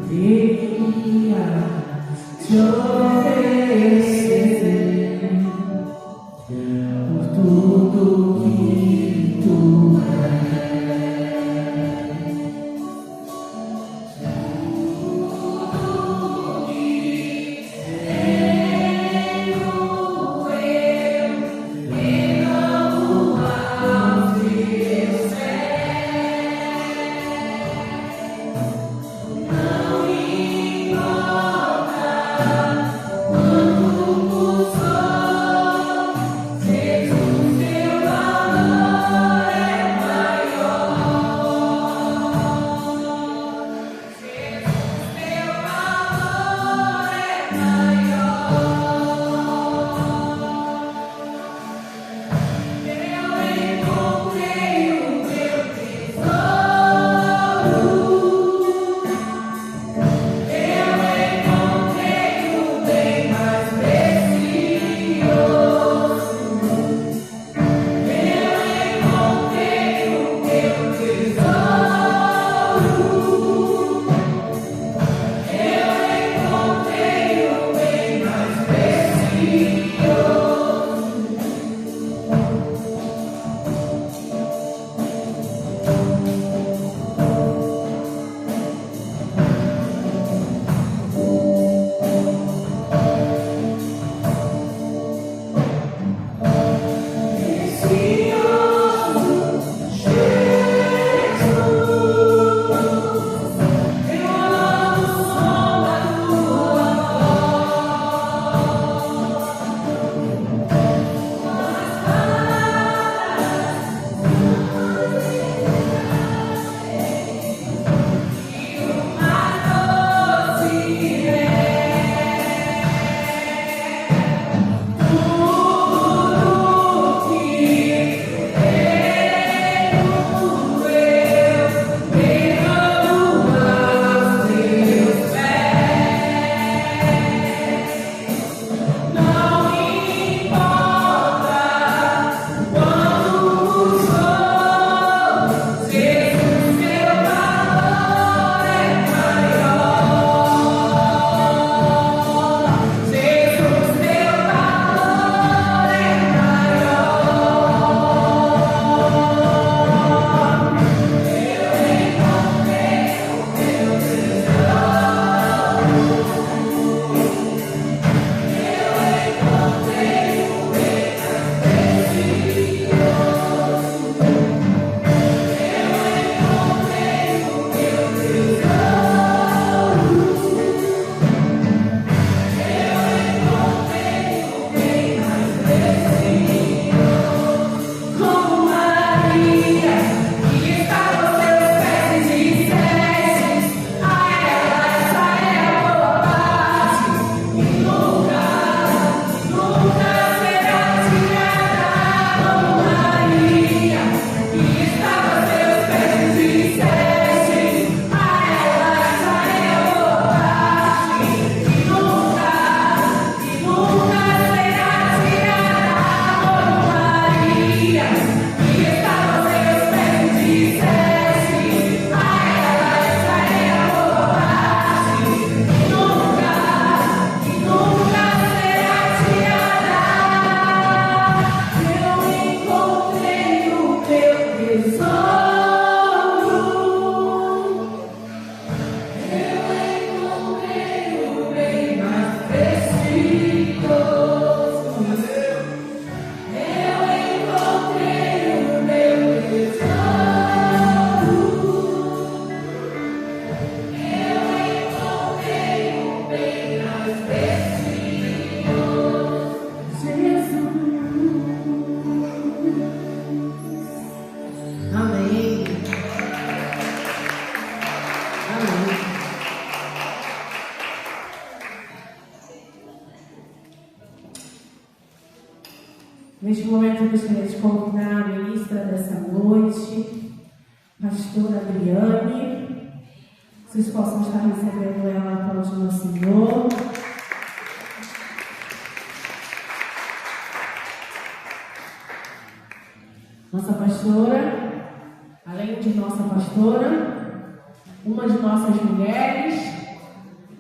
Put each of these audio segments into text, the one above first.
queria te oferecer por tudo que tu Neste momento eu gostaria de convidar a ministra dessa noite, pastora Adriane. Vocês possam estar recebendo ela para o nosso Senhor. Nossa pastora, além de nossa pastora, uma de nossas mulheres,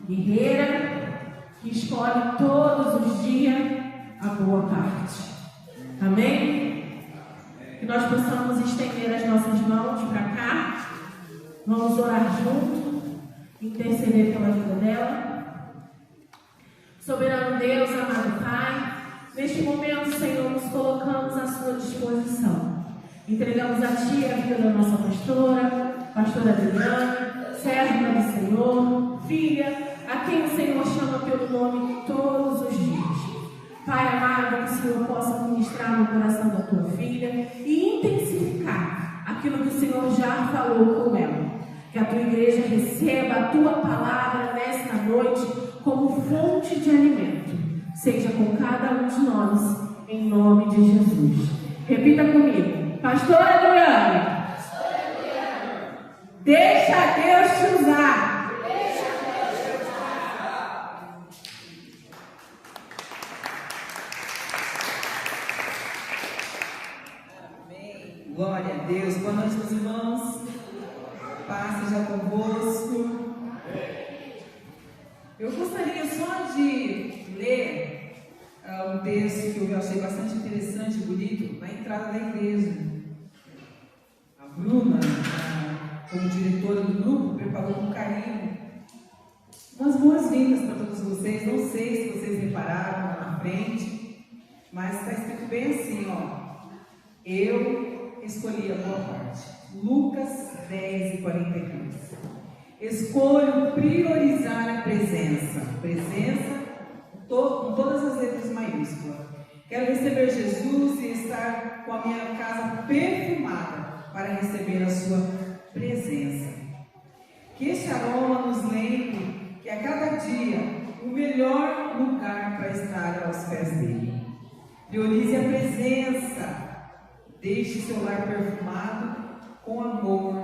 guerreira, que escolhe todos os dias a boa parte. Amém? Que nós possamos estender as nossas mãos para cá. Vamos orar junto, interceder pela vida dela. Soberano Deus, amado Pai, neste momento, Senhor, nos colocamos à sua disposição. Entregamos a Ti a vida da nossa pastora Adriana, serva do Senhor, filha, a quem o Senhor chama pelo nome todos os dias. Pai amado, que o Senhor possa ministrar no coração da Tua filha e intensificar aquilo que o Senhor já falou com ela. Que a Tua igreja receba a Tua palavra nesta noite como fonte de alimento. Seja com cada um de nós, em nome de Jesus. Repita comigo. Pastora Adriana, deixa Deus te usar. Amém. Glória a Deus. Boa noite, meus irmãos. Paz seja convosco. Eu gostaria só de ler um texto que eu achei bastante interessante e bonito na entrada da igreja. A Bruna, como diretora do grupo, preparou com carinho umas boas-vindas para todos vocês. Não sei se vocês repararam lá na frente, mas está escrito bem assim, ó. Eu escolhi a boa parte. Lucas 10:42. Escolho priorizar a presença. Presença com todas as letras maiúsculas. Quero receber Jesus e estar com a minha casa perfumada para receber a sua presença. Que este aroma nos lembre que a cada dia o melhor lugar para estar aos pés dele. Priorize a presença. Deixe seu lar perfumado com amor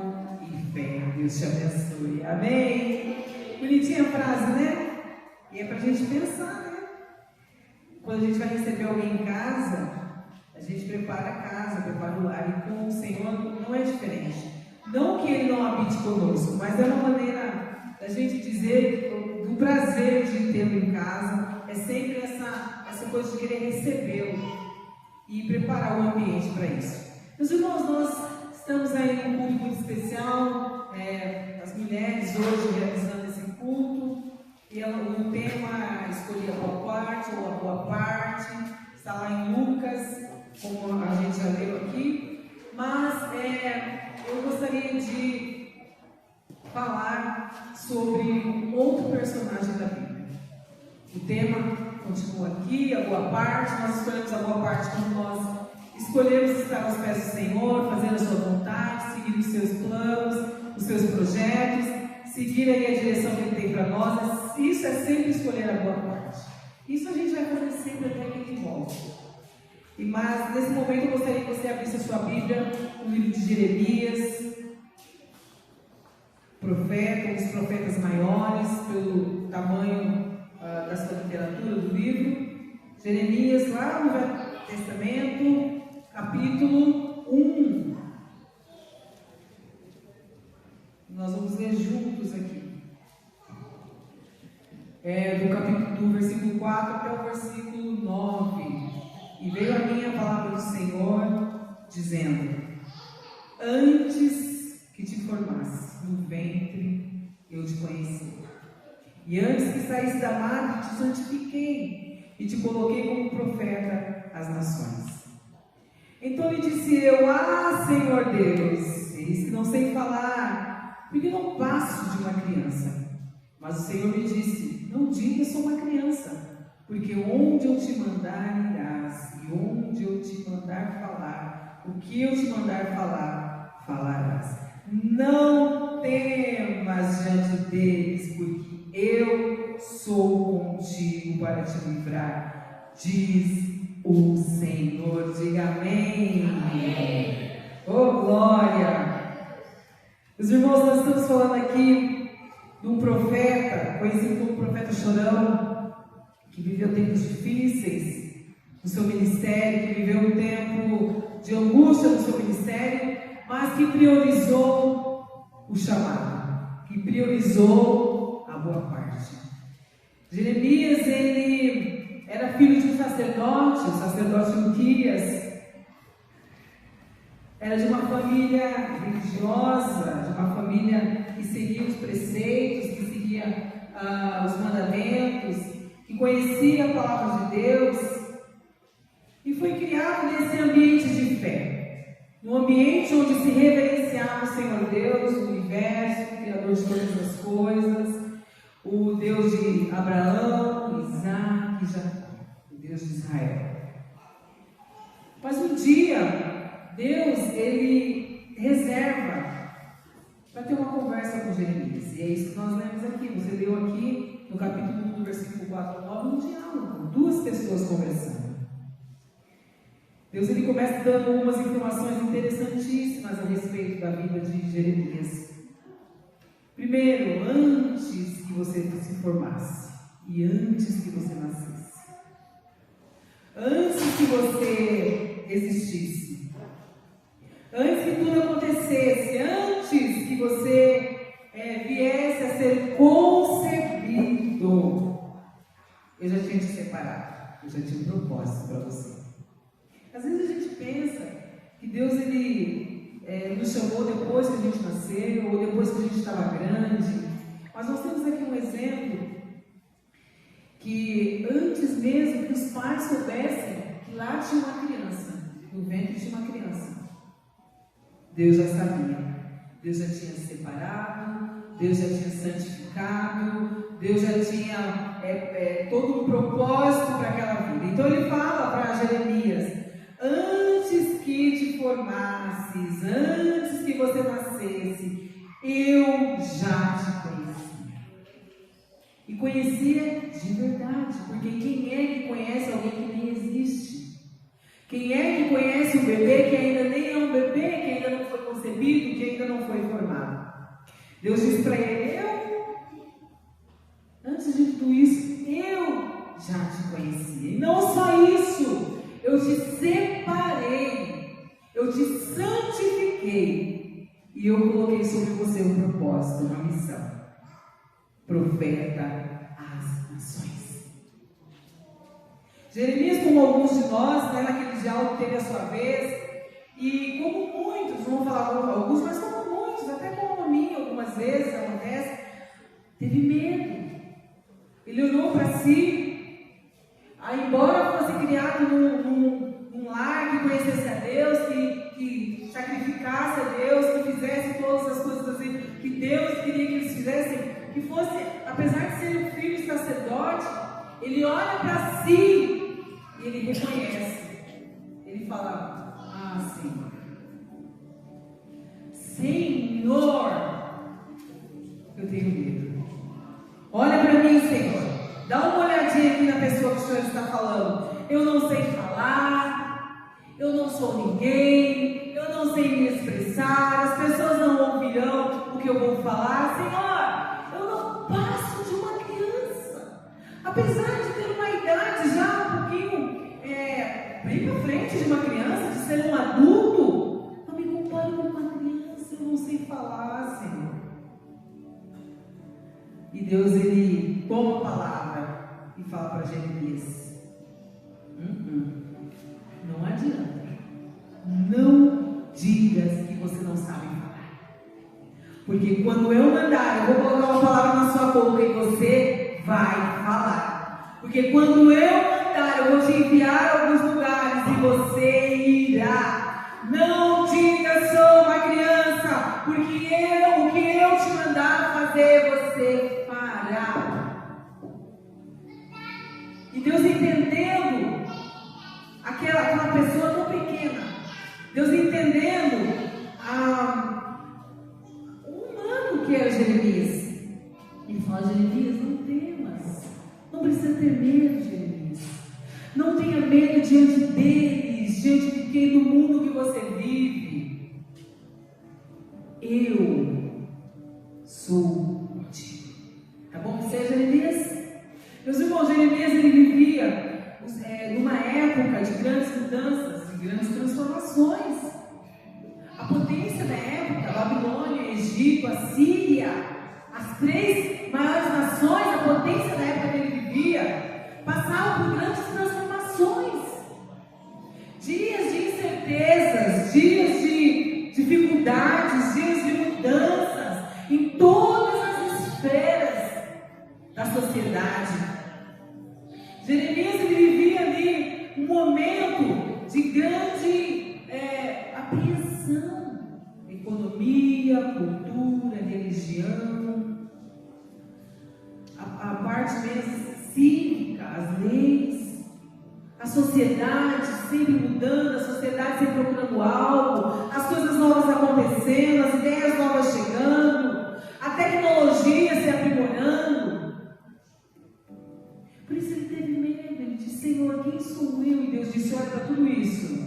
e fé. Deus te abençoe. Amém? Bonitinha a frase, né? E é para a gente pensar, né? Quando a gente vai receber alguém em casa, a gente prepara a casa, prepara o lar. E com o Senhor não é diferente. Não que Ele não habite conosco, mas é uma maneira da gente dizer do prazer de tê-lo em casa. É sempre essa coisa de querer recebê-lo e preparar o ambiente para isso. Meus irmãos, nós estamos aí num culto muito especial, as mulheres hoje realizando esse culto, e o tema escolhi a boa parte ou a boa parte, está lá em Lucas, como a gente já leu aqui, mas eu gostaria de falar sobre outro personagem da Bíblia. O tema continua aqui, a boa parte. Nós escolhemos a boa parte quando nós escolhemos estar aos pés do Senhor, fazer a sua vontade, seguir os seus planos, os seus projetos, seguir aí a direção que Ele tem para nós. Isso é sempre escolher a boa parte. Isso a gente vai fazer sempre até que Ele volte. Mas nesse momento eu gostaria que você abrisse a sua Bíblia, no livro de Jeremias, profeta, um dos profetas maiores, pelo tamanho da sua literatura do livro. Jeremias, lá no Velho Testamento, capítulo 1. Nós vamos ler juntos aqui. Do versículo 4 até o versículo 9. E veio a minha palavra do Senhor, dizendo: antes que te formasse no ventre, eu te conheci. E antes que saísse da madre, te santifiquei e te coloquei como profeta às nações. Então lhe disse eu: ah, Senhor Deus, eis que não sei falar, porque não passo de uma criança. Mas o Senhor me disse: não diga sou uma criança, porque onde eu te mandar irás, e onde eu te mandar falar, o que eu te mandar falar, falarás. Não temas diante deles, porque eu sou contigo para te livrar, diz o Senhor. Diga amém. Amém. Oh, glória! Os irmãos, nós estamos falando aqui de um profeta, conhecido como profeta chorão, que viveu tempos difíceis no seu ministério, que viveu um tempo de angústia no seu ministério, mas que priorizou o chamado, que priorizou a boa parte. Jeremias, ele era filho de um sacerdote, o sacerdote Uquias. Era de uma família religiosa, de uma família que seguia os preceitos, que seguia os mandamentos, que conhecia a palavra de Deus, e foi criado nesse ambiente de fé, num ambiente onde se reverenciava o Senhor Deus, o universo, o Criador de todas as coisas, o Deus de Abraão, Isaac e Jacó, o Deus de Israel. Mas um dia, Deus, ele reserva para ter uma conversa com Jeremias. E é isso que nós lemos aqui. Você leu aqui no capítulo 1, versículo 4 a 9, um diálogo, duas pessoas conversando. Deus, ele começa dando algumas informações interessantíssimas a respeito da vida de Jeremias. Primeiro, antes que você se formasse e antes que você nascesse, antes que você existisse, antes que tudo acontecesse, antes que você viesse a ser concebido, eu já tinha te separado, eu já tinha um propósito para você. Às vezes a gente pensa que Deus, ele nos chamou depois que a gente nasceu, ou depois que a gente estava grande, mas nós temos aqui um exemplo que antes mesmo que os pais soubessem que lá tinha uma criança, no ventre tinha uma criança, Deus já sabia, Deus já tinha separado, Deus já tinha santificado, Deus já tinha todo um propósito para aquela vida. Então ele fala para Jeremias: antes que te formasses, antes que você nascesse, eu já te conhecia. E conhecia de verdade, porque quem é que conhece alguém que nem existe? Quem é que conhece um bebê que ainda nem é um bebê, que ainda não foi concebido, que ainda não foi formado? Deus disse para ele: antes de tudo isso, eu já te conhecia. E não só isso, eu te separei, eu te santifiquei, e eu coloquei sobre você um propósito, uma missão: profeta às nações. Jeremias, como alguns de nós, naquele diálogo teve a sua vez, e como muitos, vamos falar alguns, mas como muitos, até como a mim, algumas vezes acontece, teve medo. Ele olhou para si, embora fosse criado num lar que conhecesse a Deus, que sacrificasse a Deus, que fizesse todas as coisas assim, que Deus queria que eles fizessem, que fosse, apesar de ser um filho sacerdote, ele olha para si e ele reconhece. Ele fala: Senhor, Senhor, eu tenho medo. Olha para mim, Senhor. Dá uma olhadinha aqui na pessoa que o Senhor está falando. Eu não sei falar, eu não sou ninguém, eu não sei me expressar, as pessoas não ouvirão o que eu vou falar. Senhor, eu não passo de uma criança. Apesar de ter uma idade já um pouquinho bem para frente de uma criança, de ser um adulto, não me comparo com uma criança, eu não sei falar, Senhor. E Deus, ele toma a palavra e fala para Jeremias: não adianta, não digas que você não sabe falar, porque quando eu mandar, eu vou colocar uma palavra na sua boca e você vai falar, porque quando eu mandar, eu vou te enviar a alguns lugares e você irá. Não diga: sou uma criança, porque o que eu te mandar fazer, você fará. E Deus, entendendo aquela pessoa tão pequena, Deus entendendo o humano que era Jeremias, ele fala: Jeremias, não temas, não precisa ter medo, Jeremias, não tenha medo diante deles, diante de quem, do mundo que você vive. Eu sou contigo. Tá bom que seja, Jeremias? Meus irmãos, Jeremias, ele vivia numa época de grandes mudanças, de grandes transformações. A potência da época, Babilônia, Egito, Assíria, as três maiores nações, a potência da época que ele vivia, tecnologia, passavam por grandes transformações. Dias de incertezas, dias de dificuldades, dias de mudanças em todas as esferas da sociedade. Jeremias ele vivia ali um momento de grande apreensão. Economia, cultura, religião, a parte mesmo cívica, as leis, a sociedade sempre mudando, a sociedade sempre procurando algo, as coisas novas acontecendo, as ideias novas chegando, a tecnologia se aprimorando. Por isso ele teve medo, ele disse: Senhor, quem sou eu? E Deus disse: olha para tudo isso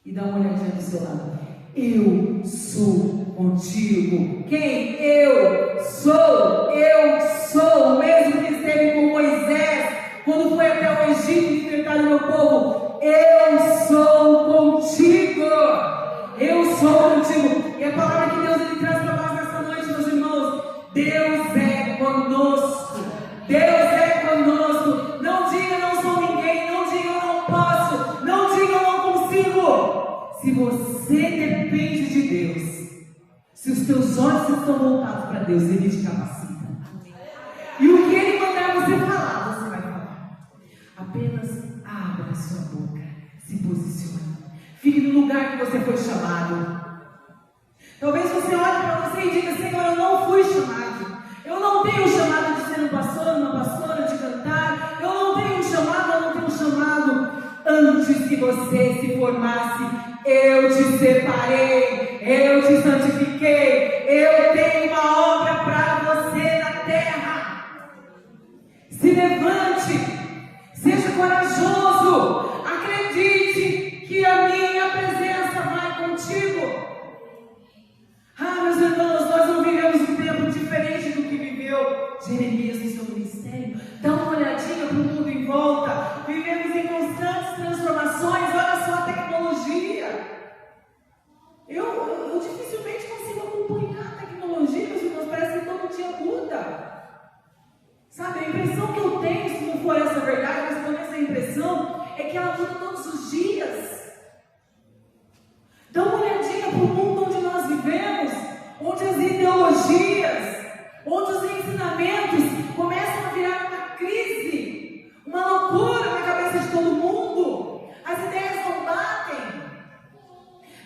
e dá uma olhadinha do seu lado. Eu sou contigo. Quem? Eu sou o mesmo que esteve com Moisés quando foi até o Egito libertar o meu povo. Eu sou contigo. Eu sou contigo. E a palavra que Deus ele traz para nós nessa noite, meus irmãos: Deus é conosco. Deus é conosco. Não diga não sou ninguém, não diga eu não posso, não diga eu não consigo. Se você depende de Deus, se os teus olhos estão voltados para Deus, Ele te capacita. E o que Ele mandar você falar, você vai falar. Apenas abra a sua boca, se posicione, fique no lugar que você foi chamado. Talvez você olhe para você e diga: Senhor, eu não fui chamado. Eu não tenho chamado de ser um pastor, uma pastora, de cantar. Eu não tenho chamado. Antes que você se formasse, eu te separei, eu te santifiquei, eu tenho uma obra para você na terra. Se levante, seja corajoso, acredite que a minha presença vai contigo. Meus irmãos, nós não vivemos um tempo diferente do que viveu Jeremias no seu ministério. Dá uma olhadinha para o mundo em volta. Vivemos em constantes transformações. Olha só a tecnologia. Eu dificilmente consigo acompanhar a tecnologia, meus irmãos. Parece que todo dia muda. Sabe, a impressão que eu tenho, se não for essa verdade, mas pelo menos a impressão, é que ela muda todos os dias. Dá uma olhadinha para o mundo onde nós vivemos, onde as ideologias, onde os ensinamentos começam a virar uma crise, uma loucura na cabeça de todo mundo. As ideias não batem.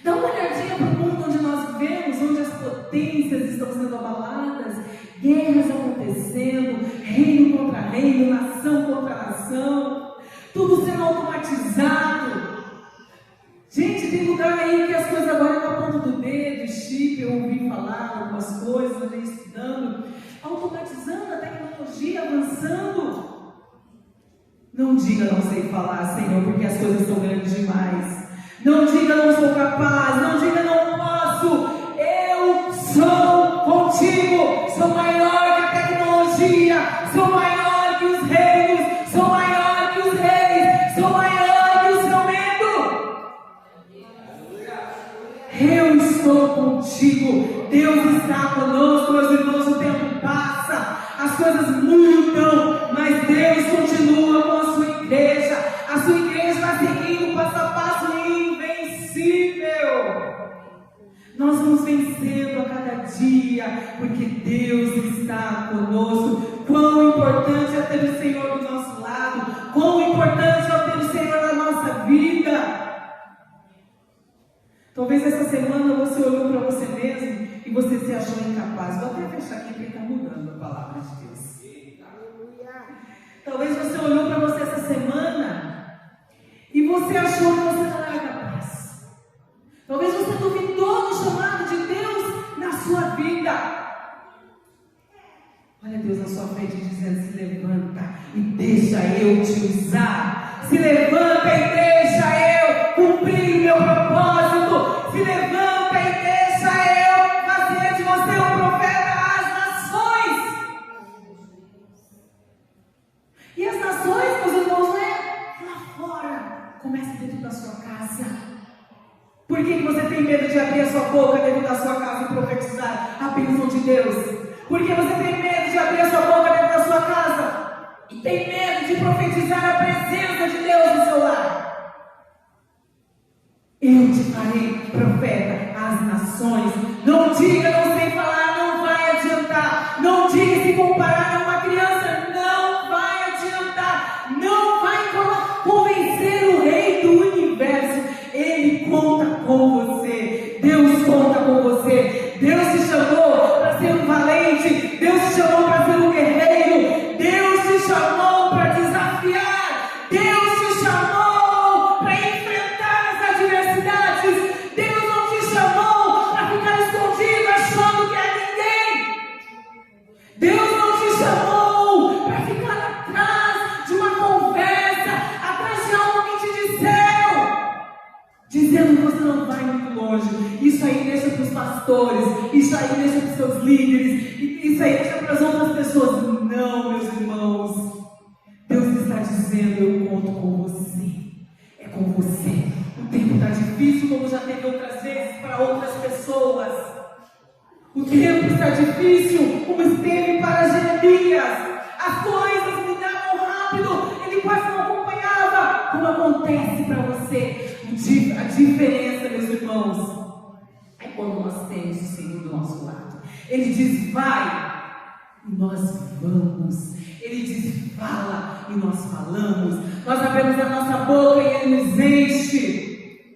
Dá uma olhadinha para o mundo onde nós vivemos, onde as potências estão sendo abaladas, guerras acontecendo, reino contra reino, nação contra nação, tudo sendo automatizado. Gente, tem lugar aí que as coisas agora estão na ponta do dedo, chip, eu ouvi falar algumas coisas, andei estudando, automatizando a tecnologia, avançando. Não diga não sei falar, Senhor, porque as coisas são grandes demais. Não diga não sou capaz, não diga não posso. Eu sou contigo, sou maior que a tecnologia, sou maior que os reinos, sou maior que os reis, sou maior que o seu medo. Eu estou contigo, Deus está conosco, meus irmãos. O tempo passa, as coisas mudam, mas Deus continua com a sua igreja. A sua igreja está seguindo passo a passo invencível. Nós vamos vencendo a cada dia, porque Deus está conosco. Quão importante é ter o Senhor do nosso lado, quão importante é ter o Senhor na nossa vida. Talvez essa semana você olhou para você mesmo e você se achou incapaz. Vou até fechar aqui porque está mudando a palavra de Deus. Talvez você olhou para você essa semana e você achou que você não era capaz. Talvez você duvidou do chamado de Deus na sua vida. Olha Deus na sua frente dizendo: se levanta e deixa eu te usar. Se levanta e deixa eu cumprir o meu propósito. Se levanta e deixa eu fazer de você um profeta às nações. E as nações, meus irmãos, não é lá fora. Começa dentro da sua casa. Por que você tem medo de abrir a sua boca dentro da sua casa e profetizar a bênção de Deus? Por que você tem medo de abrir a sua boca dentro da sua casa e Tem medo de profetizar a presença de Deus no seu lar? Eu te farei profeta às nações. Não diga, não sei falar, não vai adiantar. Não diga, se comparar a uma criança, não vai adiantar. Não vai convencer o rei do universo. Ele conta com você. Deus conta com você. Deus te chamou para ser um valente. Deus te chamou para ser um guerreiro. Deus te chamou para desafiar. Deus te chamou para enfrentar as adversidades. Deus não te chamou para ficar escondido achando que é ninguém. Deus não te chamou para ficar atrás de uma conversa, atrás de algo que te disseram, dizendo que você não vai muito longe. Isso aí deixa para os pastores, isso aí deixa para os seus líderes, isso aí deixa para as outras pessoas. Não, meus irmãos. Deus está dizendo, eu conto com você. É com você. O tempo está difícil, como já teve outras vezes para outras pessoas. O tempo está difícil, como esteve para Jeremias. As coisas mudavam rápido, ele quase não acompanhava. Como acontece para você? A diferença, meus irmãos, é quando nós temos o Senhor do nosso lado. Ele diz, vai, e nós vamos. Ele diz, fala, e nós falamos. Nós abrimos a nossa boca e Ele nos enche.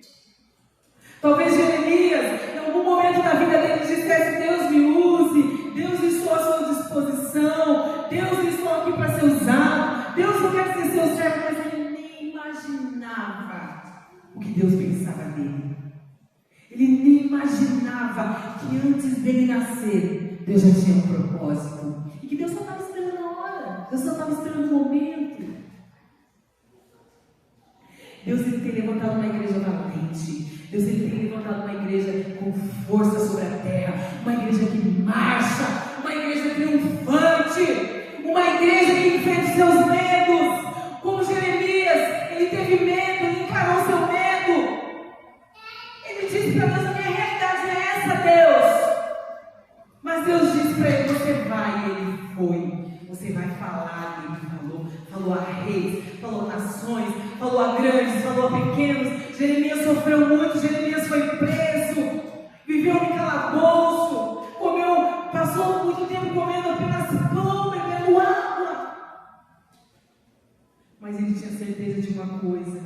Talvez Jeremias, em algum momento da vida dele, dissesse, Deus me use, Deus, estou à sua disposição, Deus, estou aqui para ser usado, Deus, eu quero ser seu servo, mas ele nem imaginava o que Deus pensava dele. Ele nem imaginava que antes dele nascer, Deus já tinha um propósito. E que Deus só estava esperando a hora. Deus só estava esperando o momento. Deus ele tem levantado uma igreja valente. Deus ele tem levantado uma igreja com força sobre a terra. Uma igreja que marcha. Uma igreja triunfante. Uma igreja que enfrenta seus medos. Como Jeremias, ele teve medo, ele encarou seu medo. Ele disse para Deus, a minha realidade é essa, Deus. Mas Deus disse para ele, você vai, e ele foi. Você vai falar, e ele falou. Falou a reis, falou a nações, falou a grandes, falou a pequenos. Jeremias sofreu muito, Jeremias foi preso, viveu no calabouço, passou muito tempo comendo apenas pão, bebendo água. Mas ele tinha certeza de uma coisa,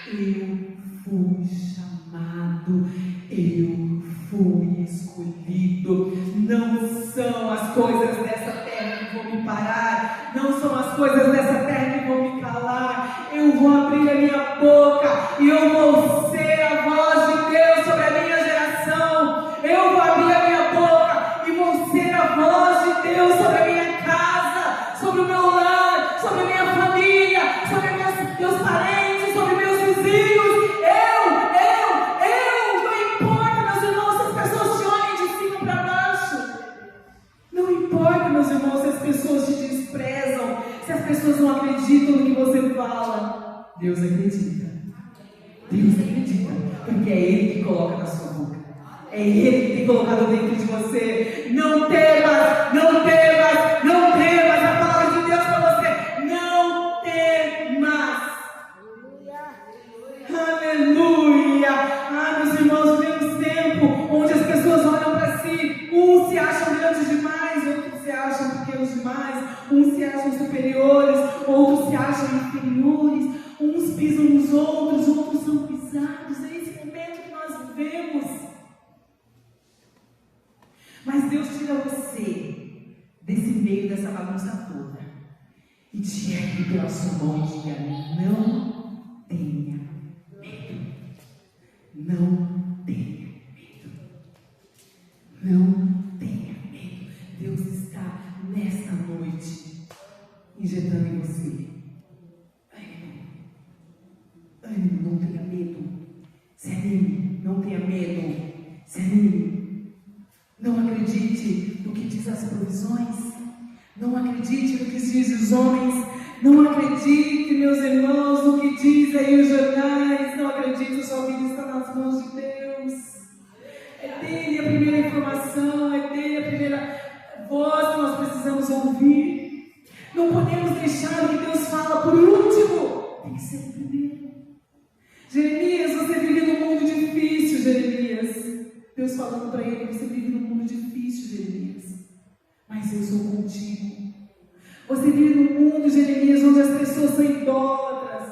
eu fui chamado, eu fui escolhido. Não são as coisas dessa terra que vão me parar, não são as coisas dessa terra que vão me calar. Eu vou abrir a minha boca e eu vou ser a voz de Deus sobre a minha geração. Eu vou abrir a minha boca e vou ser a voz de Deus sobre a minha casa, sobre o meu lar, sobre a minha família, sobre meus parentes, sobre meus vizinhos. Não importa, meus irmãos, se as pessoas te olhem de cima para baixo. Não importa, meus irmãos, se as pessoas te desprezam, se as pessoas não acreditam no que você fala. Deus acredita. Deus acredita, porque é Ele que coloca na sua boca. É Ele que tem colocado dentro de você. Não temas, não temas, não temas. A palavra de Deus para você. Não temas. Aleluia. Meus irmãos, vivemos tempo onde as pessoas olham para si. Uns se acham grandes demais, outros se acham pequenos demais. Uns se acham superiores, outros se acham inferiores. Uns pisam nos outros, outros são pisados. É esse momento que nós vivemos. Mas Deus tira você desse meio, dessa bagunça toda, e te ergue pela sua mão e diga, não tenha medo. Não tenha medo. Não tenha medo. Deus está nesta noite injetando em você ânimo, não tenha medo. Se anime, não tenha medo. Se anime. Não acredite no que diz as provisões. Não acredite no que diz os homens. Não acredite, meus irmãos, no que diz aí os jornais. Não acredite, sua vida está nas mãos de Deus. É dele a primeira informação, é dele a primeira voz que nós precisamos ouvir. Não podemos deixar o que Deus fala por último. Tem que ser o primeiro. Jeremias, você vive num mundo difícil, Jeremias. Deus falando para ele, você vive num mundo difícil, Jeremias. Mas eu sou contigo. Você vive num mundo, Jeremias, onde as pessoas são idólatras.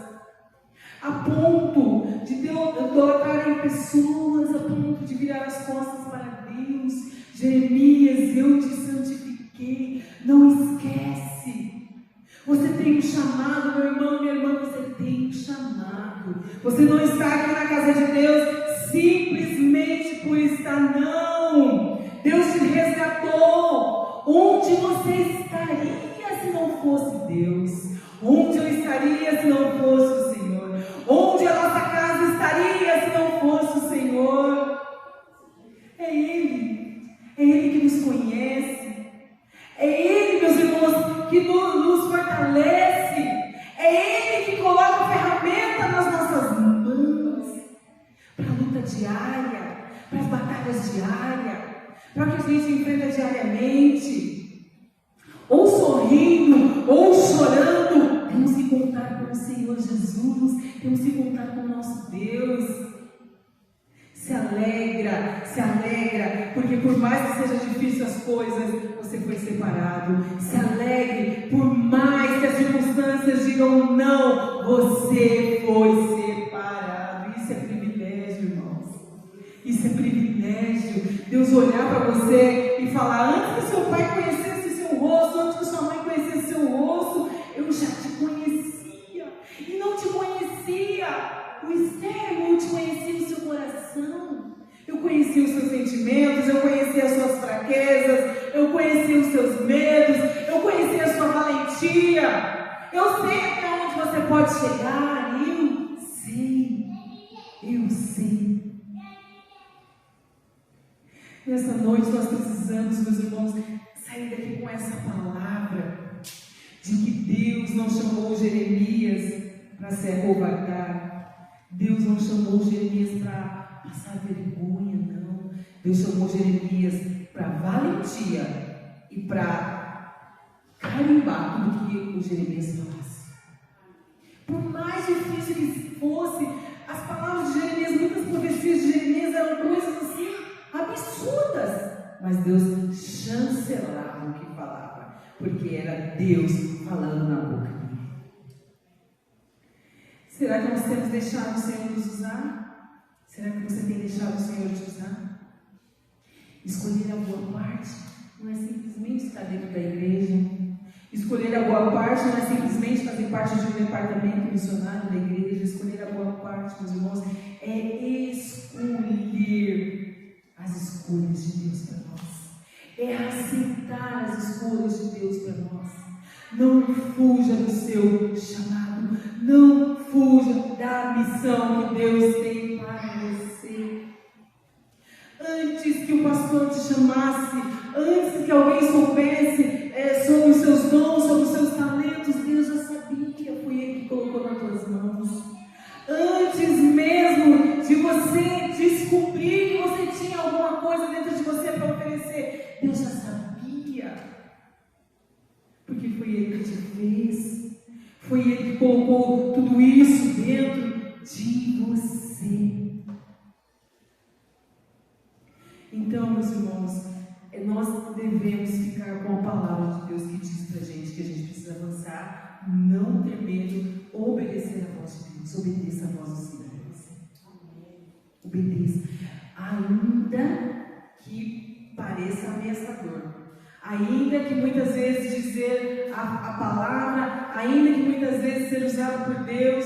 A ponto de idolatrarem pessoas, a ponto de virar as costas para Deus. Jeremias, eu te santifiquei. Não esquece. Você tem um chamado, meu irmão, minha irmã, você tem um chamado. Você não está aqui na casa de Deus simplesmente por estar, não. Deus te resgatou. Onde você estaria se não fosse Deus? Onde eu estaria se não fosse o Senhor? Onde a nossa casa estaria se não fosse o Senhor? É Ele que nos conhece. É Ele, meus irmãos, que nos fortalece. É Ele que coloca a ferramenta nas nossas mãos para a luta diária, para as batalhas diárias, para o que a gente enfrenta diariamente. Ou sorrindo, ou chorando, temos que contar com o Senhor Jesus, temos que contar com o nosso Deus. Se alegra, porque por mais que seja difícil as coisas, você foi separado. Se alegre, por mais que as circunstâncias digam não, você foi separado. Isso é privilégio, irmãos. Isso é privilégio. Deus olhar para você e falar: antes que seu pai conhecesse seu rosto, antes que sua mãe conhecesse seu rosto, eu já te conhecia. E não te conhecia o externo, eu te conhecia o seu coração. Eu conhecia os seus sentimentos, eu conhecia as suas fraquezas, eu conhecia os seus medos, eu conhecia a sua valentia. Eu sei até onde você pode chegar, eu sei. Nessa noite nós precisamos, meus irmãos, sair daqui com essa palavra de que Deus não chamou Jeremias para se acovardar. Deus não chamou Jeremias para passar vergonha, não. Deus chamou Jeremias para valentia e para carimbar tudo que o Jeremias falasse. Por mais difícil que fosse, as palavras de Jeremias, muitas profecias de Jeremias eram coisas assim absurdas. Mas Deus chancelava o que falava, porque era Deus falando na boca dele. Será que nós temos deixado o Senhor nos usar? Será que você tem deixado o Senhor te usar? Escolher a boa parte não é simplesmente estar dentro da igreja. Escolher a boa parte não é simplesmente fazer parte de um departamento missionário da igreja. Escolher a boa parte, meus irmãos, é escolher as escolhas de Deus para nós. É aceitar as escolhas de Deus para nós. Não fuja do seu chamado. Não fuja da missão que Deus tem para você. Antes que o pastor te chamasse, antes que alguém soubesse sobre os seus dons, sobre os seus talentos, Deus já sabia, foi Ele que colocou nas tuas mãos. Antes mesmo de você descobrir que você tinha alguma coisa dentro de você para oferecer, Deus já sabia. Porque foi Ele que te fez. Foi Ele que colocou tudo isso dentro de você. Então, meus irmãos, nós devemos ficar com a palavra de Deus que diz pra gente que a gente precisa avançar, não ter medo, obedecer a voz de Deus. Obedeça a voz do Senhor. Obedeça. Ainda que pareça ameaçador. Ainda que muitas vezes dizer a palavra, ainda que muitas vezes ser usado por Deus,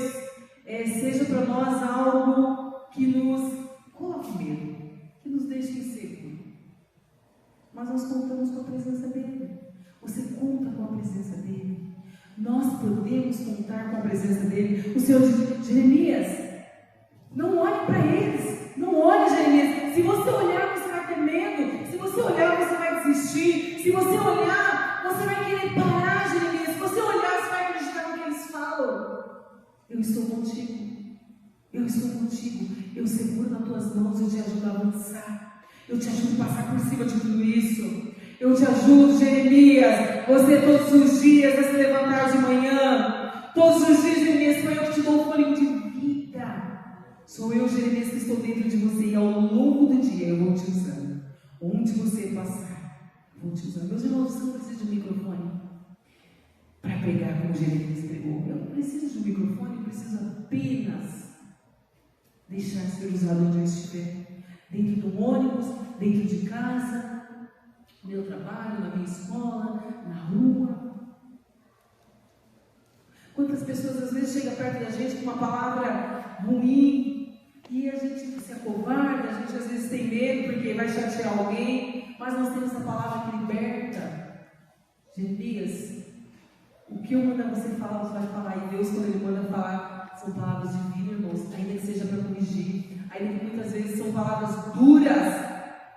seja para nós algo que nos coloque medo, que nos deixe inseguro. Mas nós contamos com a presença dEle. Você conta com a presença dEle. Nós podemos contar com a presença dEle. O Senhor diz: Jeremias, não olhe para eles. Não olhe, Jeremias. Se você olhar, você vai ter medo. Se você olhar, você vai desistir. Se você olhar, você vai querer parar, Jeremias. Se você olhar, você vai acreditar no que eles falam. Eu estou contigo. Eu estou contigo. Eu seguro nas tuas mãos. Eu te ajudo a avançar. Eu te ajudo a passar por cima de tudo isso. Eu te ajudo, Jeremias. Você todos os dias vai se levantar de manhã. Todos os dias, Jeremias, sou eu que te dou o fôlego de vida. Sou eu, Jeremias, que estou dentro de você. E ao longo do dia eu vou te usando. Onde você passar, vou te usando. Meus irmãos, você não precisa de um microfone para pregar como Jeremias pregou. Eu não preciso de um microfone, eu preciso apenas deixar ser usado onde eu estiver. Dentro do ônibus, dentro de casa, no meu trabalho, na minha escola, na rua. Quantas pessoas às vezes chegam perto da gente com uma palavra ruim e a gente se acovarda, a gente às vezes tem medo porque vai chatear alguém, mas nós temos a palavra que liberta. Jeremias, o que eu mando você falar, você vai falar. E Deus, quando Ele manda falar, são palavras de vida, irmãos, ainda que seja para corrigir, ainda que muitas vezes são palavras duras,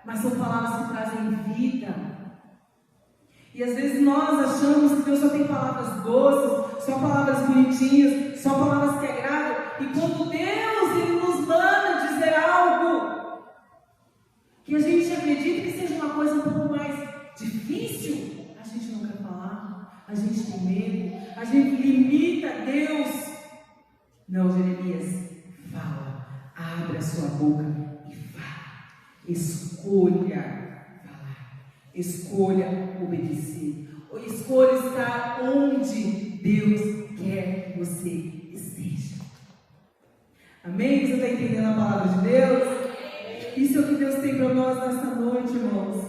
mas são palavras que trazem vida. E às vezes nós achamos que Deus só tem palavras doces, só palavras bonitinhas, só palavras que agradam. E quando Deus Ele nos manda dizer algo que a gente acredita que seja uma coisa um pouco mais difícil, a gente não quer falar, a gente tem medo, a gente limita Deus. Não, Jeremias, fala, abre a sua boca e fala. Escolha escolha obedecer, ou escolha estar onde Deus quer que você esteja. Amém? Você está entendendo a palavra de Deus? Isso é o que Deus tem para nós nesta noite, irmãos.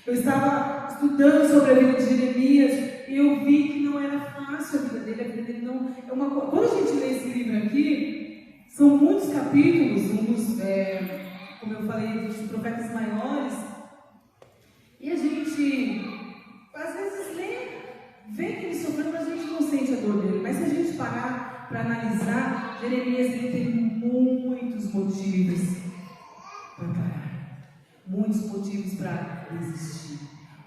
Eu estava estudando sobre a vida de Jeremias e eu vi que não era fácil a vida dele não é uma coisa. Quando a gente lê esse livro aqui, são muitos capítulos, como eu falei, dos profetas maiores. E a gente, às vezes, vê que ele sofreu, mas a gente não sente a dor dele. Mas se a gente parar para analisar, Jeremias ele teve muitos motivos para parar. Muitos motivos para resistir.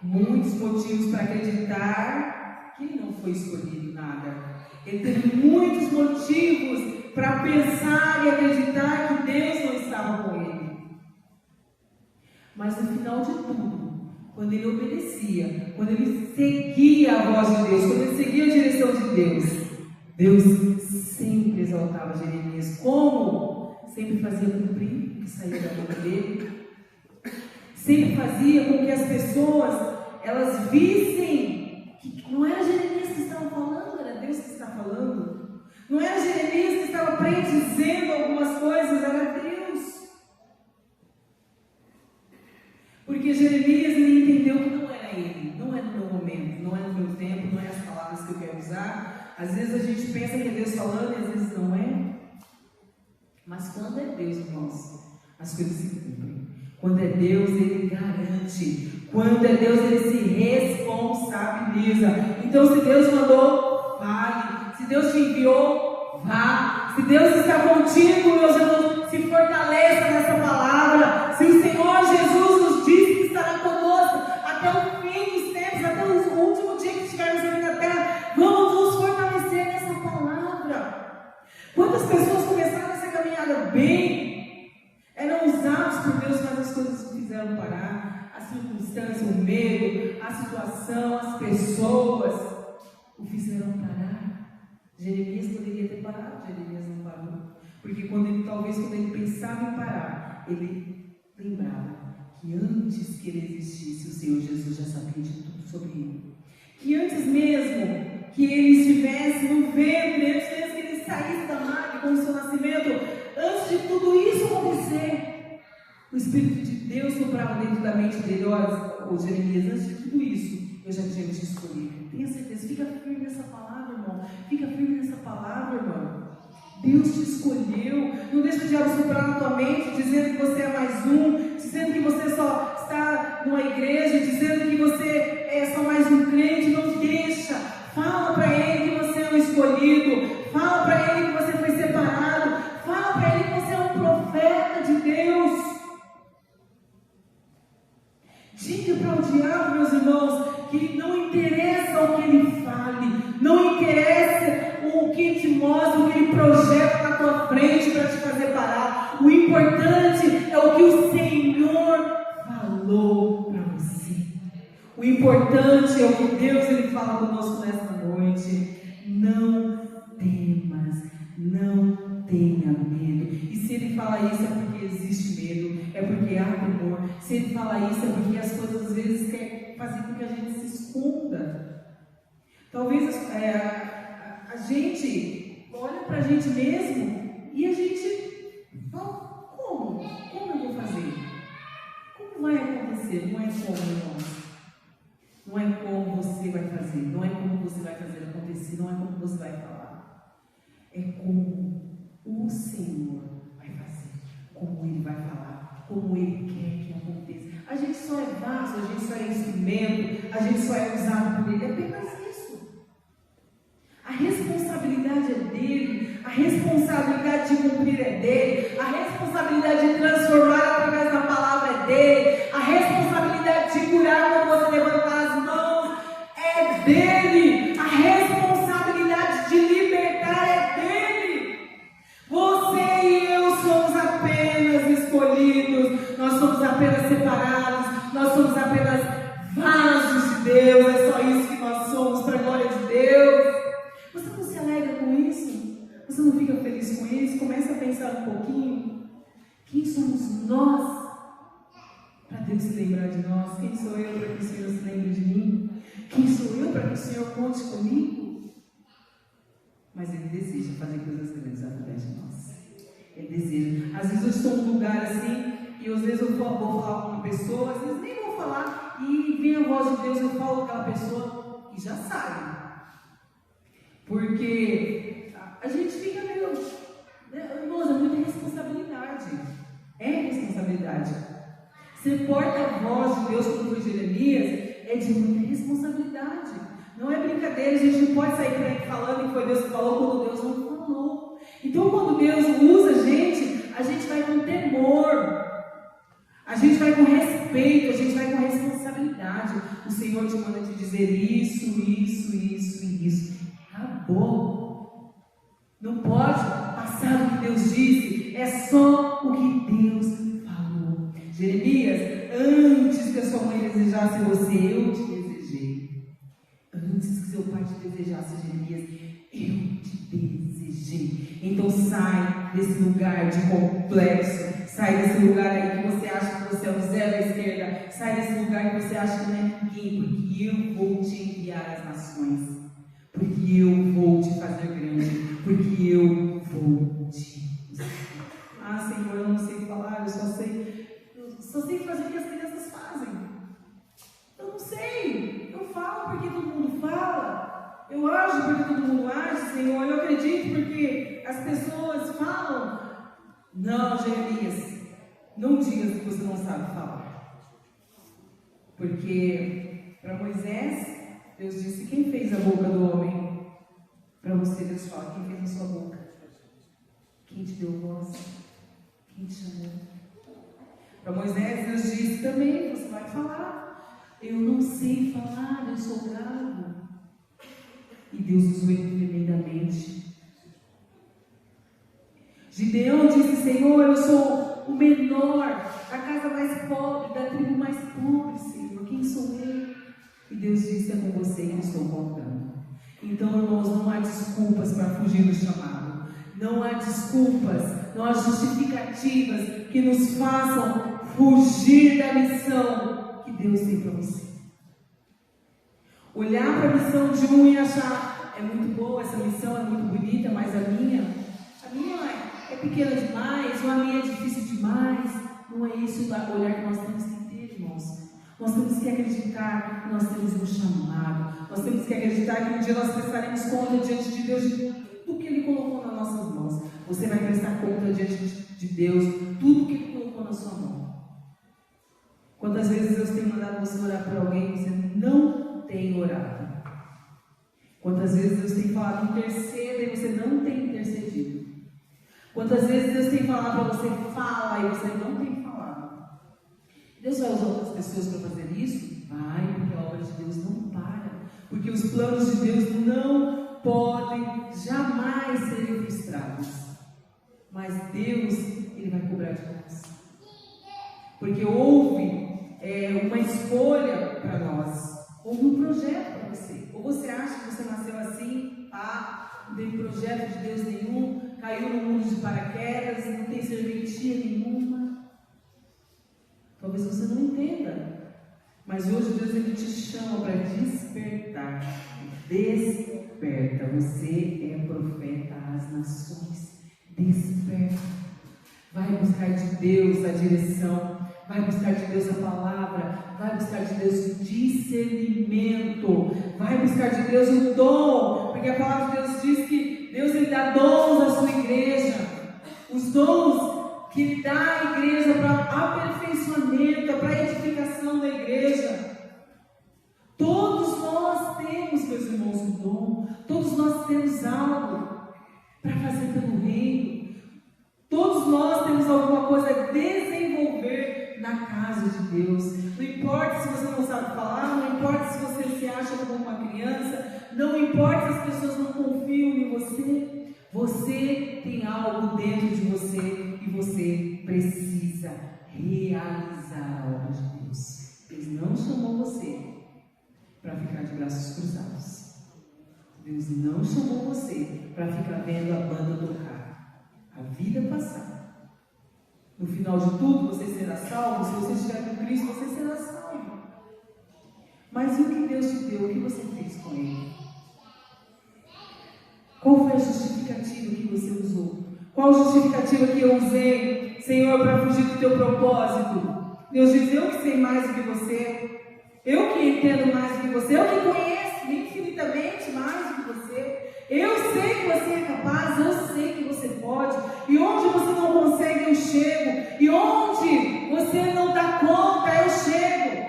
Muitos motivos para acreditar que ele não foi escolhido nada. Ele teve muitos motivos para pensar e acreditar que Deus não estava com ele. Mas no final de tudo, quando ele obedecia, quando ele seguia a voz de Deus, quando ele seguia a direção de Deus, Deus sempre exaltava Jeremias. Como? Sempre fazia cumprir o que saía da boca dele. Sempre fazia com que as pessoas, elas vissem que não era Jeremias que estava falando, era Deus que estava falando. Não era Jeremias que estava predizendo algumas coisas, era Deus. Porque Jeremias ele entendeu que não era ele, não é no meu momento, não é no meu tempo, não é as palavras que eu quero usar. Às vezes a gente pensa que é Deus falando e às vezes não é. Mas quando é Deus, irmãos, as coisas se cumprem. Quando é Deus, Ele garante. Quando é Deus, Ele se responsabiliza. Então, se Deus mandou, fale. Se Deus te enviou, vá. Se Deus está contigo, meus irmãos, se fortaleça nessa palavra. Se o Senhor Jesus nos diz que estará conosco até o fim dos tempos, até o último dia que estivermos aqui na terra, vamos nos fortalecer nessa palavra. Quantas pessoas começaram essa caminhada bem, eram usados por Deus, mas as coisas o fizeram parar, a circunstância, o medo, a situação, as pessoas o fizeram parar. Jeremias poderia ter parado, Jeremias não parou, porque talvez quando ele pensava em parar, ele lembrava que antes que ele existisse, o Senhor Jesus já sabia de tudo sobre ele. Que antes mesmo que ele estivesse no ventre, antes mesmo que ele saísse da madre com o seu nascimento, antes de tudo isso acontecer, o Espírito de Deus soprava dentro da mente dele. Olha, Jeremias, antes de tudo isso, eu já tinha te escolhido. Tenha certeza, fica firme nessa palavra, irmão. Fica firme nessa palavra, irmão. Deus te escolheu. Não deixa o diabo soprar na tua mente, dizendo que você é mais um, dizendo que você só está numa igreja, dizendo que você é só mais um crente. Não deixa. Fala para ele que você é um escolhido. Fala para ele que você foi separado. Fala para ele que você é um profeta de Deus. Diga para o diabo, meus irmãos, que não interessa o que ele fale, não interessa o que te mostra, o que ele projeta na tua frente para te fazer parar. O importante é o que o Senhor falou para você. O Se ele fala isso é porque as coisas às vezes quer fazer com que a gente se esconda. Talvez a gente olha para a gente mesmo e a gente fala, como? Como eu vou fazer? Como vai acontecer? Não é como, irmãos. Não é como você vai fazer, não é como você vai fazer acontecer, não é como você vai falar. É como o Senhor vai fazer, como Ele vai falar, como Ele quer que aconteça. A gente só é vaso, a gente só é instrumento, a gente só é usado por Ele, é apenas isso. A responsabilidade é dele, a responsabilidade de cumprir é dele, a responsabilidade de transformar através da palavra é dele, a responsabilidade de curar quando você levantar as mãos é dele, a responsabilidade de libertar é dele. Você e eu somos apenas escolhidos, nós somos apenas separados, nós somos apenas vasos de Deus, é só isso que nós somos, para a glória de Deus. Você não se alegra com isso? Você não fica feliz com isso? Começa a pensar um pouquinho. Quem somos nós para Deus se lembrar de nós? Quem sou eu para que o Senhor se lembre de mim? Quem sou eu para que o Senhor conte comigo? Mas Ele deseja fazer coisas grandes através de nós. Ele deseja. Às vezes eu estou num lugar assim e às vezes eu vou falar com uma pessoa, às vezes nem vou falar e vem a voz de Deus, eu falo com aquela pessoa e já sabe. Porque a gente fica meio... Irmãos, é muita responsabilidade. É responsabilidade. Ser porta-voz de Deus, como foi Jeremias, é de muita responsabilidade. Não é brincadeira, a gente não pode sair por aí falando que foi Deus que falou quando Deus não falou. Então, quando Deus usa a gente vai com temor. A gente vai com respeito, a gente vai com responsabilidade. O Senhor te manda te dizer isso, isso, isso e isso. Acabou. Não pode passar o que Deus disse, é só o que Deus falou. Jeremias, antes que a sua mãe desejasse você, eu te desejei. Antes que seu pai te desejasse, Jeremias, eu te desejei. Então sai desse lugar de complexo, sai desse lugar aí que você acha que você é o zero à esquerda, sai desse lugar que você acha que não é ninguém, porque eu vou te enviar às nações. Porque eu vou te fazer grande, porque eu vou te usar. Ah, Senhor, eu não sei falar, eu só sei fazer o que as crianças fazem. Eu não sei, eu falo porque todo mundo fala, eu ajo porque todo mundo age, Senhor, eu acredito porque as pessoas falam. Não, Jeremias, não diga que você não sabe falar. Porque para Moisés, Deus disse, quem fez a boca do homem? Para você, Deus fala, quem fez a sua boca? Quem te deu voz? Quem te chamou? Para Moisés, Deus disse também, você vai falar. Eu não sei falar, eu sou gago. E Deus usou ele tremendamente. Gideão disse, Senhor, eu sou o menor, da casa mais pobre, da tribo mais pobre, Senhor. Quem sou eu? E Deus disse, é com você que eu estou contando. Então, irmãos, não há desculpas para fugir do chamado. Não há desculpas, não há justificativas que nos façam fugir da missão que Deus tem para você. Olhar para a missão de um e achar, é muito boa essa missão, é muito bonita, mas a minha é pequena demais, ou a minha é difícil demais. Não é isso o olhar que nós temos que ter, irmãos. Nós temos que acreditar que nós temos um chamado. Nós temos que acreditar que um dia nós prestaremos conta diante de Deus de tudo que Ele colocou nas nossas mãos. Você vai prestar conta diante de Deus tudo que Ele colocou na sua mão. Quantas vezes Deus tem mandado você orar por alguém e você não tem orado? Quantas vezes Deus tem falado interceda e você não tem intercedido? Quantas vezes Deus tem falado para você fala e você não tem falado? Deus vai usar outras pessoas para fazer isso? Vai, porque a obra de Deus não para. Porque os planos de Deus não podem jamais serem frustrados. Mas Deus, Ele vai cobrar de nós. Porque houve uma escolha para nós. Houve um projeto para você. Ou você acha que você nasceu assim, não tem projeto de Deus nenhum, caiu no mundo de paraquedas, não tem serventia nenhuma. Talvez talvez você não entenda. Mas hoje Deus ele te chama para despertar. Desperta. Você é profeta às nações. Desperta. Vai buscar de Deus a direção. Vai buscar de Deus a palavra. Vai buscar de Deus o discernimento. Vai buscar de Deus o dom. Porque a palavra de Deus diz que Deus ele dá dons à sua igreja. Os dons que Ele dá à igreja para aperfeiçoamento, para edificação da igreja. Todos nós temos, meus irmãos, um dom. Todos nós temos algo para fazer pelo reino. Todos nós temos alguma coisa a desenvolver na casa de Deus. Não importa se você não sabe falar, não importa se você se acha como uma criança, não importa se as pessoas não confiam em você. Você tem algo dentro de você e você precisa realizar a obra de Deus. Deus não chamou você para ficar de braços cruzados. Deus não chamou você para ficar vendo a banda tocar, a vida passar. No final de tudo, você será salvo. Se você estiver com Cristo, você será salvo. Mas e o que Deus te deu? O que você fez com Ele? Qual foi a justificativa que você usou? Qual a justificativa que eu usei, Senhor, para fugir do teu propósito? Deus diz, eu que sei mais do que você, eu que entendo mais do que você, eu que conheço infinitamente mais do que você, eu sei que você é capaz, eu sei que você pode, e onde você não consegue, eu chego, e onde você não dá conta, eu chego.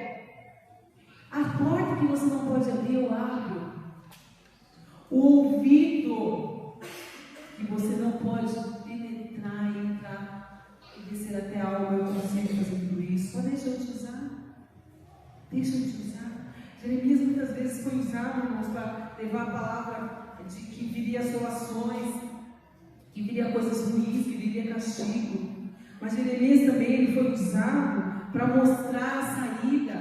A porta que você não pode abrir, eu abro. O ouvido que você não pode penetrar, entrar e descer até a alma, eu consigo fazer tudo isso. Só deixa eu te usar. Deixa eu te usar. Jeremias muitas vezes foi usado, irmãos, para levar a palavra de que viria assolações, que viria coisas ruins, que viria castigo. Mas Jeremias também ele foi usado para mostrar a saída,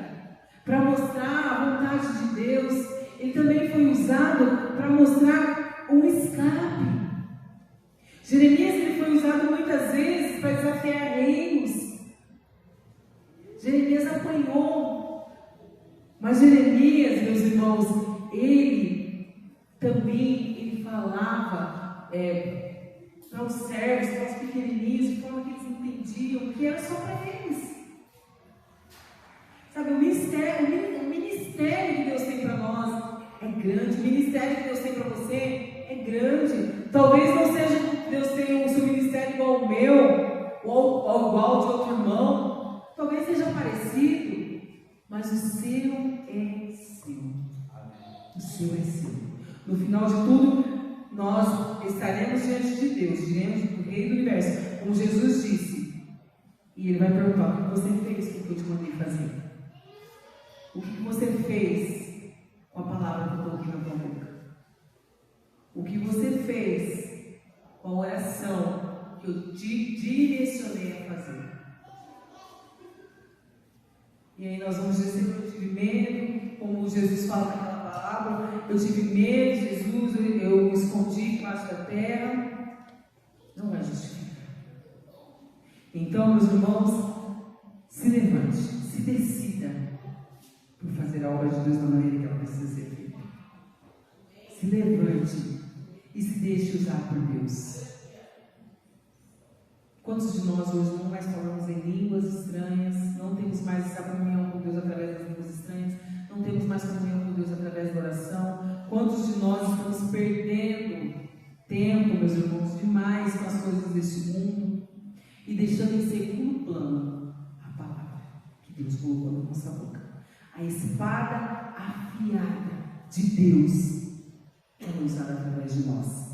para mostrar a vontade de Deus. Ele também foi usado para mostrar um escape. Jeremias ele foi usado muitas vezes para desafiar reinos. Jeremias apanhou. Mas Jeremias, meus irmãos, ele também ele falava para os servos, para os pequenininhos, de forma que eles entendiam que era só para eles. Sabe, o ministério que Deus tem para nós é grande. O ministério que Deus tem para você é grande. Talvez não seja que Deus tenha o seu ministério igual ao meu, ou igual de outro irmão. Talvez seja parecido, mas o seu é seu. O seu é seu. No final de tudo, nós estaremos diante de Deus, diante do Rei do Universo, como Jesus disse. E Ele vai perguntar: o que você fez com o que eu te mandei fazer? O que você fez com a palavra que eu coloquei na tua boca? O que você fez com a oração que eu te direcionei a fazer? E aí nós vamos dizer: eu tive medo, como Jesus fala naquela palavra, eu tive medo, Jesus, eu me escondi debaixo da terra. Não vai justificar. Então, meus irmãos, se levante, se decida por fazer a obra de Deus da maneira que ela precisa ser feita. Se levante e se deixe usar por Deus. Quantos de nós hoje não mais falamos em línguas estranhas, não temos mais essa comunhão com Deus através das línguas estranhas, não temos mais comunhão com Deus através da oração? Quantos de nós estamos perdendo tempo, meus irmãos, demais com as coisas deste mundo e deixando em segundo plano a palavra que Deus colocou na nossa boca? A espada afiada de Deus é usada através de nós.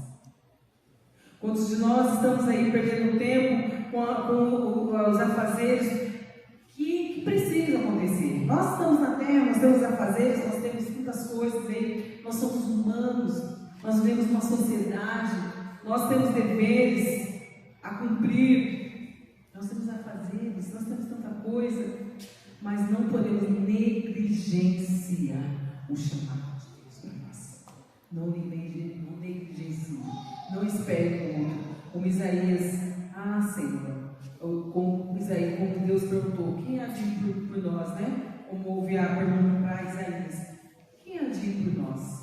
Quantos de nós estamos aí perdendo tempo com os afazeres que precisam acontecer? Nós estamos na terra, nós temos afazeres, nós temos muitas coisas aí, nós somos humanos, nós vivemos uma sociedade, nós temos deveres a cumprir, nós temos afazeres, nós temos tanta coisa, mas não podemos negligenciar o chamado de Deus para nós. Não negligencie. Não espere com o outro. Como Isaías, Senhor, como Deus perguntou: quem há de ir por nós, né? Como houve a pergunta para Isaías: quem há de ir por nós?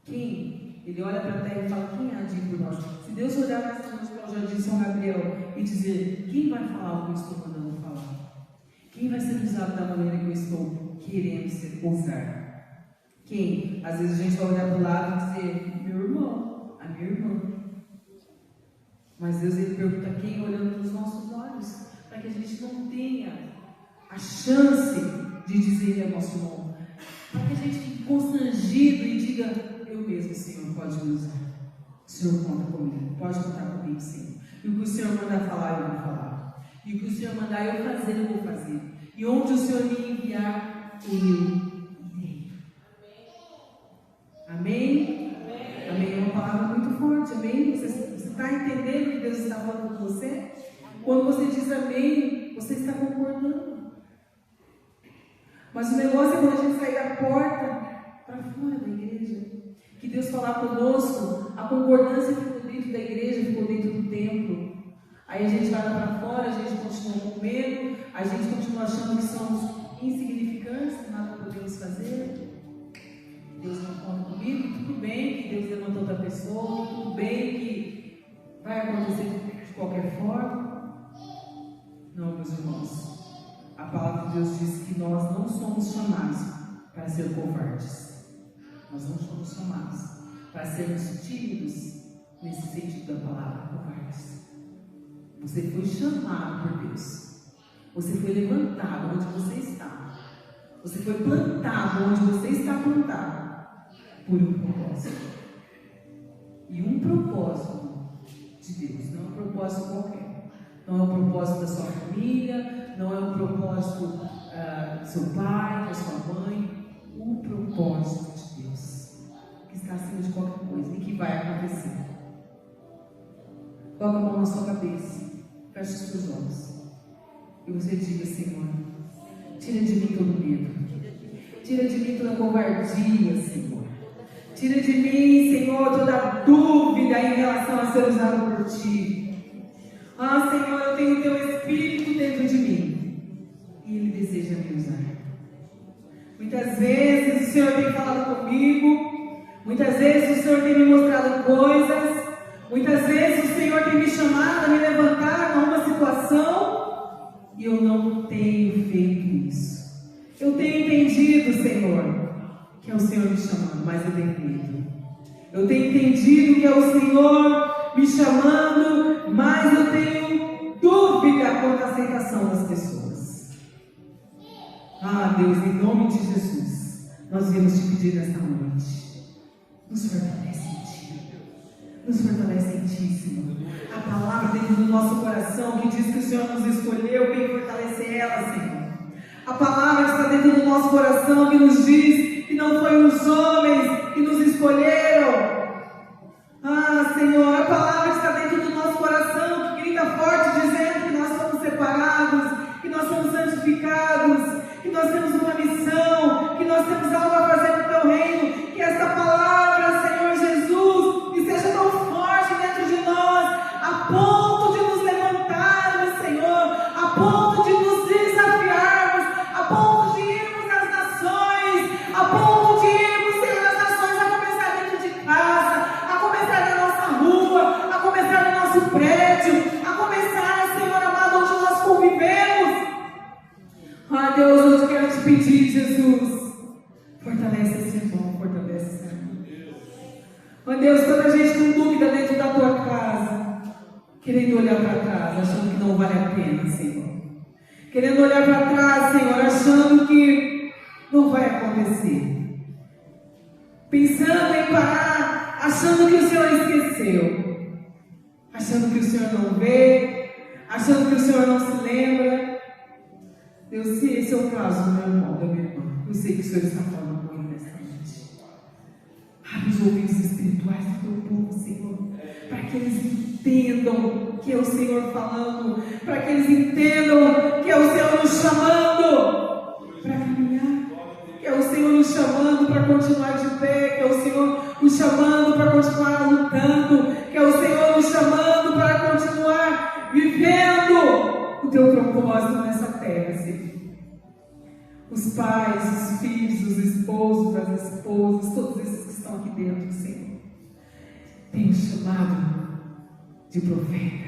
Quem? Ele olha para a terra e fala: quem há de ir por nós? Se Deus olhar nessa noite para o jardim de São Gabriel e dizer: quem vai falar o que eu estou mandando falar? Quem vai ser usado da maneira que eu estou querendo ser usado? Quem? Às vezes a gente vai olhar para o lado e dizer: meu irmão, a minha irmã. Mas Deus, ele pergunta quem, olhando nos nossos olhos, para que a gente não tenha a chance de dizer ele é nosso irmão, para que a gente fique constrangido e diga: eu mesmo, Senhor, pode me usar. O Senhor conta comigo, pode contar comigo, Senhor. E o que o Senhor mandar falar, eu vou falar. E o que o Senhor mandar eu fazer, eu vou fazer. E onde o Senhor me enviar, eu irei. Amém? Amém. É uma palavra muito forte, amém? Você está entendendo o que Deus está falando com você? Quando você diz amém, você está concordando. Mas o negócio é quando a gente sair da porta para fora da igreja, que Deus falar conosco, a concordância ficou dentro da igreja, ficou dentro do templo. Aí a gente vai lá para fora, a gente continua com medo, a gente continua achando que somos insignificantes, que nada podemos fazer. Deus não conta comigo, tudo bem que Deus levantou outra pessoa, tudo bem que vai acontecer de qualquer forma. Não, meus irmãos, a palavra de Deus diz que nós não somos chamados para ser covardes. Nós não somos chamados para sermos tímidos nesse sentido da palavra, covardes. Você foi chamado por Deus. Você foi levantado onde você está. Você foi plantado onde você está plantado por um propósito. E um propósito de Deus, não é um propósito qualquer. Não é um propósito da sua família, não é um propósito do seu pai, da sua mãe. Um propósito de Deus, que está acima de qualquer coisa e que vai acontecer. Coloca a mão na sua cabeça, feche os seus olhos e você diga: Senhor, tira de mim todo medo, tira de mim toda covardia, Senhor. Tira de mim, Senhor, toda dúvida em relação a ser usado por Ti. Ah, Senhor, eu tenho o Teu Espírito dentro de mim e Ele deseja me usar. Muitas vezes o Senhor tem falado comigo, muitas vezes o Senhor tem me mostrado coisas, muitas vezes o Senhor tem me chamado a me levantar numa situação e eu não tenho feito isso. Eu tenho entendido, Senhor, que é o Senhor me chamando, mas eu tenho medo. Eu tenho entendido que é o Senhor me chamando, mas eu tenho dúvida quanto à aceitação das pessoas. Ah, Deus, em nome de Jesus, nós viemos te pedir nesta noite: nos fortalece em Ti. Nos fortalece em Ti, Senhor. A palavra dentro do nosso coração que diz que o Senhor nos escolheu, vem fortalecer ela, Senhor. A palavra que está dentro do nosso coração que nos diz que não foi os homens que nos escolheram. Ah, Senhor, a palavra que está dentro do nosso coração que grita forte dizendo que nós somos separados, que nós somos santificados, que nós temos uma missão, que nós temos algo a fazer no Teu reino. Que esta palavra, Senhor Jesus, esteja tão forte dentro de nós, a ponto de nos levantarmos, Senhor, a ponto de nos desafiarmos, a ponto de irmos às nações, a ponto de irmos, Senhor, às nações, a começar dentro de casa, a começar na nossa rua, a começar no nosso prédio, a começar, Senhor amado, onde nós convivemos. Ah, Deus, hoje eu quero te pedir, Jesus, fortalece esse irmão, fortalece esse irmão. Oh, Deus, tanta gente com dúvida dentro da Tua casa, querendo olhar para trás, achando que não vale a pena, Senhor. Querendo olhar para trás, Senhor, achando que não vai acontecer. Pensando em parar, achando que o Senhor esqueceu. Achando que o Senhor não vê, achando que o Senhor não se lembra. Deus, se esse é o caso do meu irmão, da minha irmã, eu sei que o Senhor está falando com ele nesta noite. Abre os ouvidos espirituais do Teu povo, Senhor, para que eles entendam que é o Senhor falando, para que eles entendam que é o Senhor nos chamando para caminhar, que é o Senhor nos chamando para continuar de pé, que é o Senhor nos chamando para continuar lutando, que é o Senhor nos chamando para continuar vivendo o Teu propósito nessa terra, Senhor. Os pais, os filhos, os esposos, as esposas, todos esses que estão aqui dentro, Senhor, tem um chamado de profeta.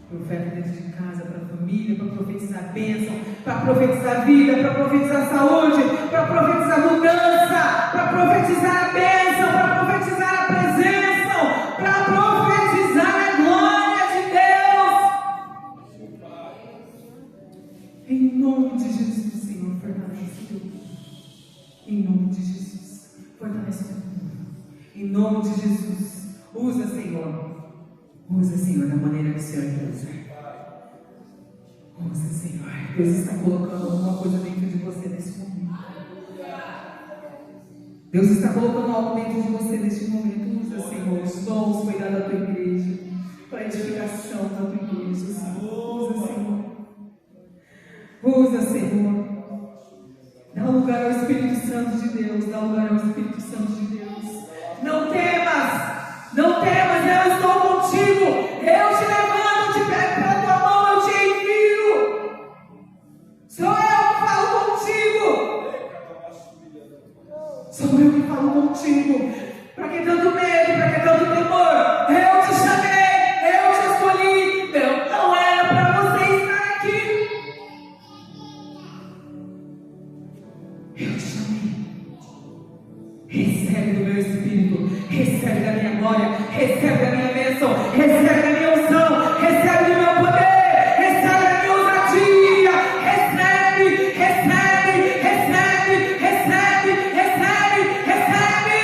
Profeta dentro de casa, para a família, para profetizar bênção, para profetizar vida, para profetizar saúde, para profetizar mudança, para profetizar a bênção, para profetizar a presença, para profetizar a glória de Deus. Em nome de Jesus, Senhor, fortalece o teu povo. Em nome de Jesus, fortalece o teu povo. Em nome de Jesus, usa, Senhor. Usa, Senhor, da maneira que o Senhor quer usar. Usa, Senhor. Deus está colocando alguma coisa dentro de você nesse momento. Deus está colocando algo dentro de você neste momento. Usa, Senhor, os dons foi dado à tua igreja, para a edificação da tua igreja, Senhor. Usa, Senhor. Usa, Senhor. Dá lugar ao Espírito Santo de Deus. Dá lugar ao Espírito Santo de Deus. Não temas. Não temas, eu estou contigo. Eu te levanto, te pego pela tua mão, eu te envio. Sou eu que falo contigo. Sou eu que falo contigo. Para que tanto medo, para que tanto temor? Eu te chamei, eu te escolhi. Não era para você estar aqui. Eu te chamei. Recebe do meu Espírito, recebe da minha glória, recebe da minha bênção, recebe da minha unção, recebe do meu poder, recebe da minha ousadia, recebe, recebe, recebe, recebe, recebe, recebe.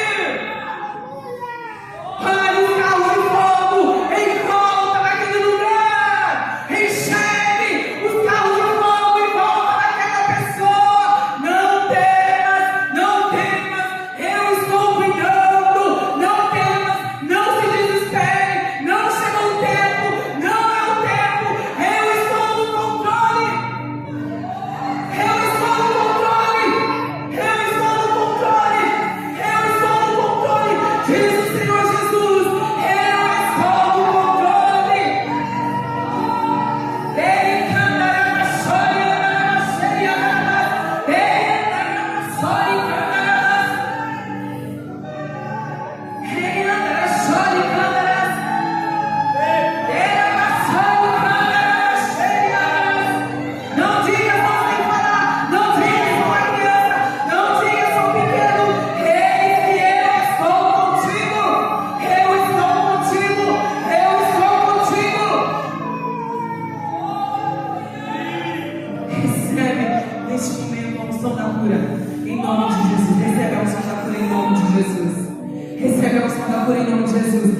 Olha os carros de fogo em volta daquele lugar, enxergue os carros de fogo em volta daquela pessoa. Não temas, não temas, eu estou cuidando. Não temas, não se desespere, não chegou o tempo, não é o tempo. Eu estou no controle. Eu estou no controle. Eu estou no controle. Eu estou no controle. Diz o Senhor Jesus, eu estou no controle. Ele cantará na chore, na cheia, ele cantará na chore, não diga só sem falar, não diga só a criança, não diga só o pequeno. Eis que eu estou contigo, eu estou contigo, eu estou contigo. Recebe neste momento a unção da cura, em nome de Jesus. Recebe a unção da cura em nome de Jesus. Recebe a unção da cura em nome de Jesus.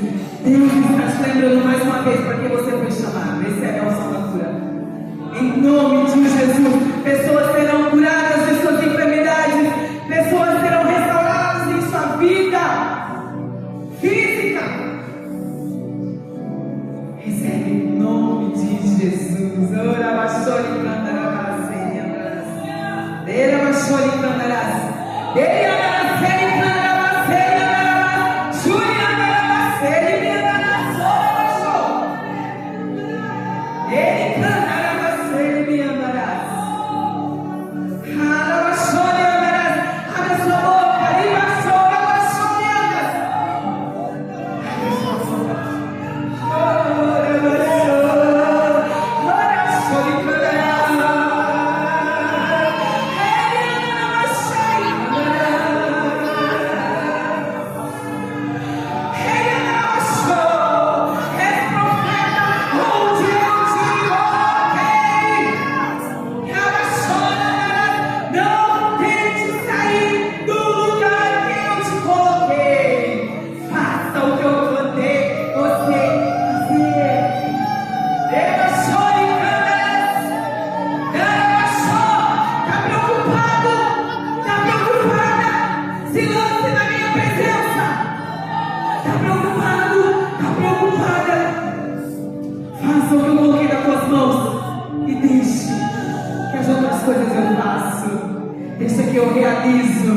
Deus está te lembrando mais uma vez para que você foi chamado. Recebe a unção da cura. Em nome de Jesus, pessoas serão curadas de suas enfermidades. Pessoas serão restauradas em sua vida física. Recebe em nome de Jesus. Ora, baixori, cantarás. Era baixori, cantarás. Deixa que eu realizo,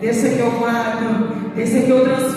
deixa que eu guardo, deixa que eu transformo.